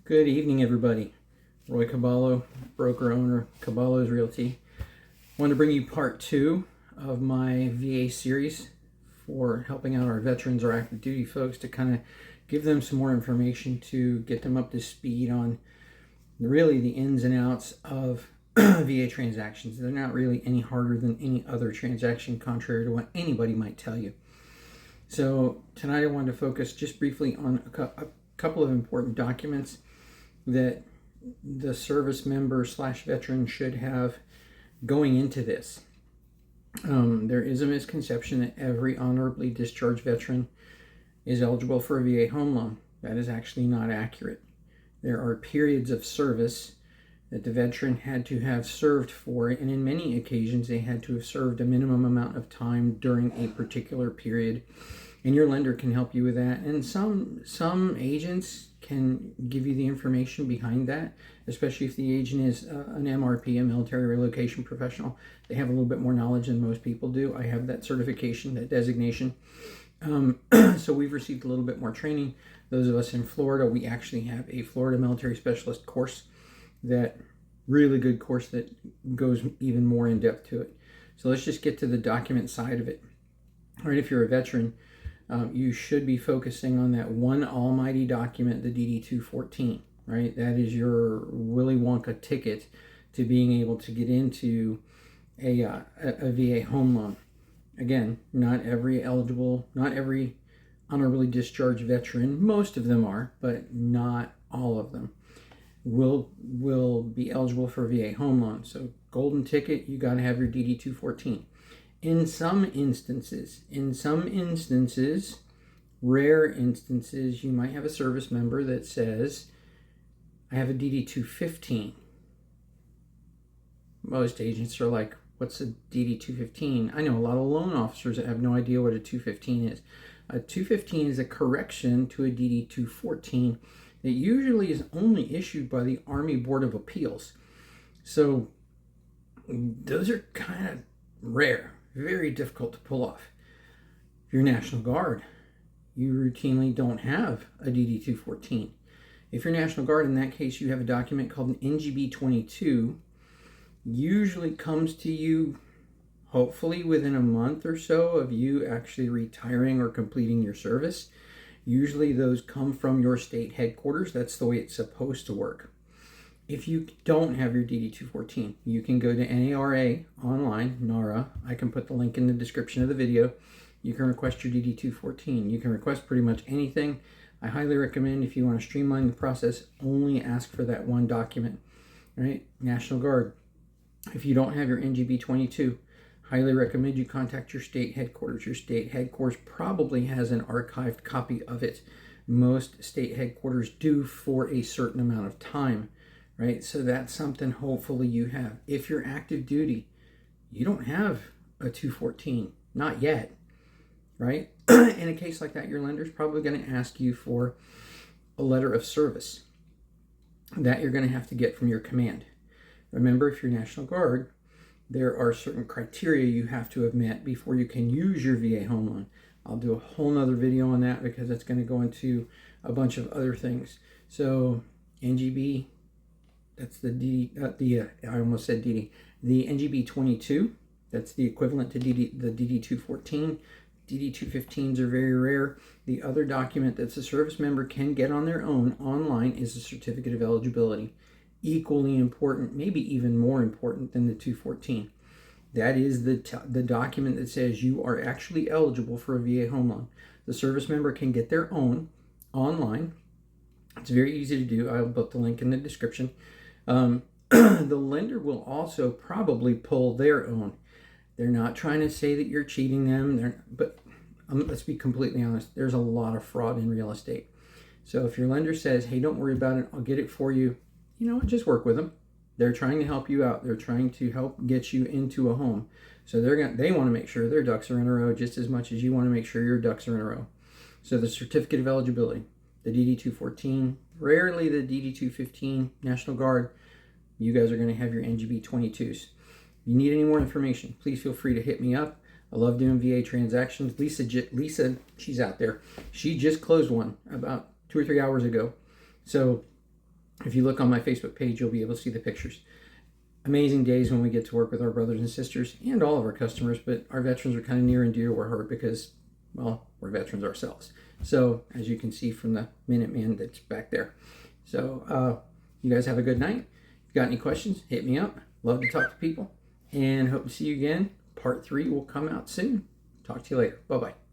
Good evening, everybody. Roy Cabalo, broker owner, Cabalo's Realty. Wanted to bring you part 2 of my VA series for helping out our veterans or active duty folks to kind of give them some more information to get them up to speed on really the ins and outs of VA transactions. They're not really any harder than any other transaction, contrary to what anybody might tell you. So tonight I wanted to focus just briefly on a couple of important documents that the service member / veteran should have going into this. There is a misconception that every honorably discharged veteran is eligible for a VA home loan. That is actually not accurate. There are periods of service that the veteran had to have served for, and in many occasions they had to have served a minimum amount of time during a particular period, and your lender can help you with that. And some agents can give you the information behind that, especially if the agent is an MRP, a military relocation professional. They have a little bit more knowledge than most people do. I have that certification, that designation. So we've received a little bit more training. Those of us in Florida, we actually have a Florida military specialist course, that really good course that goes even more in depth to it. So let's just get to the document side of it. All right, if you're a veteran, you should be focusing on that one almighty document, the DD-214, right? That is your Willy Wonka ticket to being able to get into a VA home loan. Again, not every honorably discharged veteran, most of them are, but not all of them, will be eligible for a VA home loan. So golden ticket, you got to have your DD-214. In some instances, rare instances, you might have a service member that says, I have a DD-215. Most agents are like, what's a DD-215? I know a lot of loan officers that have no idea what a 215 is. A 215 is a correction to a DD-214 that usually is only issued by the Army Board of Appeals. So those are kind of rare. Very difficult to pull off. If you're National Guard, you routinely don't have a DD-214. If you're National Guard, in that case, you have a document called an NGB-22. Usually comes to you, hopefully within a month or so of you actually retiring or completing your service. Usually those come from your state headquarters. That's the way it's supposed to work. If you don't have your DD-214, you can go to NARA online, NARA. I can put the link in the description of the video. You can request your DD-214. You can request pretty much anything. I highly recommend, if you want to streamline the process, only ask for that one document, right? National Guard. If you don't have your NGB-22, highly recommend you contact your state headquarters. Your state headquarters probably has an archived copy of it. Most state headquarters do for a certain amount of time. Right, so that's something hopefully you have. If you're active duty, you don't have a 214, not yet, right? In a case like that, your lender's probably going to ask you for a letter of service that you're going to have to get from your command. Remember, if you're National Guard, there are certain criteria you have to have met before you can use your VA home loan. I'll do a whole nother video on that because it's going to go into a bunch of other things. So NGB, that's the I almost said DD. The NGB-22, that's the equivalent to the DD-214. DD-215s are very rare. The other document that a service member can get on their own online is the Certificate of Eligibility. Equally important, maybe even more important than the 214. That is the document that says you are actually eligible for a VA home loan. The service member can get their own online. It's very easy to do. I'll put the link in the description. The lender will also probably pull their own. They're not trying to say that you're cheating them, but let's be completely honest, there's a lot of fraud in real estate. So if your lender says, hey, don't worry about it, I'll get it for you, you know what, just work with them. They're trying to help you out. They're trying to help get you into a home. So they want to make sure their ducks are in a row just as much as you want to make sure your ducks are in a row. So the Certificate of Eligibility, the DD-214, rarely the DD-215, National Guard, you guys are going to have your NGB-22s. If you need any more information, please feel free to hit me up. I love doing VA transactions. Lisa, she's out there. She just closed one about 2 or 3 hours ago. So If you look on my Facebook page, you'll be able to see the pictures. Amazing days when we get to work with our brothers and sisters and all of our customers, but our veterans are kind of near and dear to our heart because, well, we're veterans ourselves. So as you can see from the Minuteman that's back there. So you guys have a good night. If you got any questions, hit me up. Love to talk to people, and hope to see you again. Part 3 will come out soon. Talk to you later. Bye-bye.